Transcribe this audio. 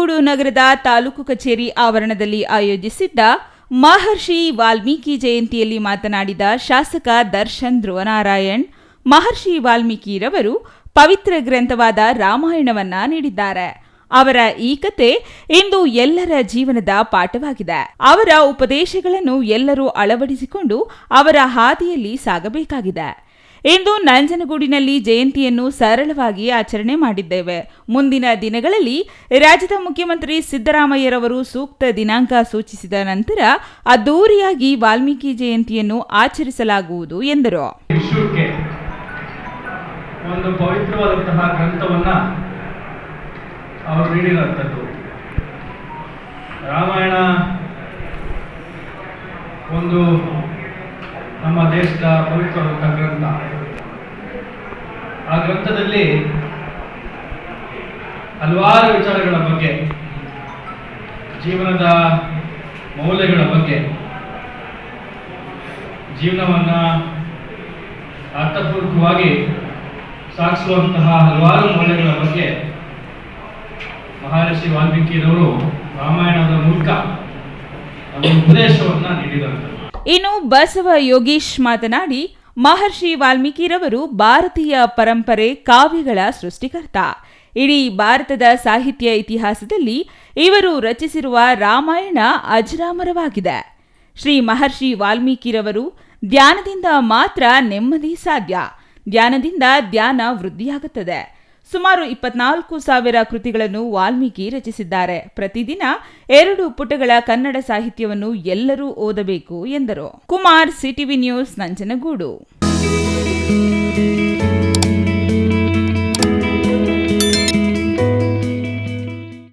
ನಂಜನಗೂಡು ನಗರದ ತಾಲೂಕು ಕಚೇರಿ ಆವರಣದಲ್ಲಿ ಆಯೋಜಿಸಿದ್ದ ಮಹರ್ಷಿ ವಾಲ್ಮೀಕಿ ಜಯಂತಿಯಲ್ಲಿ ಮಾತನಾಡಿದ ಶಾಸಕ ದರ್ಶನ್ ಧ್ರುವನಾರಾಯಣ್, ಮಹರ್ಷಿ ವಾಲ್ಮೀಕಿರವರು ಪವಿತ್ರ ಗ್ರಂಥವಾದ ರಾಮಾಯಣವನ್ನ ನೀಡಿದ್ದಾರೆ. ಅವರ ಈ ಕತೆ ಇಂದು ಎಲ್ಲರ ಜೀವನದ ಪಾಠವಾಗಿದೆ. ಅವರ ಉಪದೇಶಗಳನ್ನು ಎಲ್ಲರೂ ಅಳವಡಿಸಿಕೊಂಡು ಅವರ ಹಾದಿಯಲ್ಲಿ ಸಾಗಬೇಕಾಗಿದೆ. ಇಂದು ನಂಜನಗೂಡಿನಲ್ಲಿ ಜಯಂತಿಯನ್ನು ಸರಳವಾಗಿ ಆಚರಣೆ ಮಾಡಿದ್ದೇವೆ. ಮುಂದಿನ ದಿನಗಳಲ್ಲಿ ರಾಜ್ಯದ ಮುಖ್ಯಮಂತ್ರಿ ಸಿದ್ದರಾಮಯ್ಯರವರು ಸೂಕ್ತ ದಿನಾಂಕ ಸೂಚಿಸಿದ ನಂತರ ಅದ್ದೂರಿಯಾಗಿ ವಾಲ್ಮೀಕಿ ಜಯಂತಿಯನ್ನು ಆಚರಿಸಲಾಗುವುದು ಎಂದರು. ಒಂದು ಪವಿತ್ರವಾದಂತಹ ಗ್ರಂಥವನ್ನ ಅವರು ನೀಡಿರುವಂಥದ್ದು. ರಾಮಾಯಣ ಒಂದು ನಮ್ಮ ದೇಶದ ಪವಿತ್ರವಾದಂತಹ ಗ್ರಂಥ. ಆ ಗ್ರಂಥದಲ್ಲಿ ಹಲವಾರು ವಿಚಾರಗಳ ಬಗ್ಗೆ, ಜೀವನದ ಮೌಲ್ಯಗಳ ಬಗ್ಗೆ, ಜೀವನವನ್ನ ಅರ್ಥಪೂರ್ವಕವಾಗಿ ಸಾಗಿಸುವಂತಹ ಹಲವಾರು ಮೌಲ್ಯಗಳ ಬಗ್ಗೆ ಮಹರ್ಷಿ ವಾಲ್ಮೀಕಿರವರು ರಾಮಾಯಣದ ಮೂಲಕ ಉಪದೇಶವನ್ನ ನೀಡಿದಂಥದ್ದು. ಇನ್ನು ಬಸವ ಯೋಗೀಶ್ ಮಾತನಾಡಿ, ಮಹರ್ಷಿ ವಾಲ್ಮೀಕಿರವರು ಭಾರತೀಯ ಪರಂಪರೆ ಕಾವ್ಯಗಳ ಸೃಷ್ಟಿಕರ್ತ. ಇಡೀ ಭಾರತದ ಸಾಹಿತ್ಯ ಇತಿಹಾಸದಲ್ಲಿ ಇವರು ರಚಿಸಿರುವ ರಾಮಾಯಣ ಅಜರಾಮರವಾಗಿದೆ. ಶ್ರೀ ಮಹರ್ಷಿ ವಾಲ್ಮೀಕಿರವರು ಧ್ಯಾನದಿಂದ ಮಾತ್ರ ನೆಮ್ಮದಿ ಸಾಧ್ಯ. ಧ್ಯಾನದಿಂದ ಧ್ಯಾನ ವೃದ್ಧಿಯಾಗುತ್ತದೆ. ಸುಮಾರು 24,000 ಕೃತಿಗಳನ್ನು ವಾಲ್ಮೀಕಿ ರಚಿಸಿದ್ದಾರೆ. ಪ್ರತಿದಿನ 2 ಪುಟಗಳ ಕನ್ನಡ ಸಾಹಿತ್ಯವನ್ನು ಎಲ್ಲರೂ ಓದಬೇಕು ಎಂದರು. Kumar, CTV news, Nanjangud.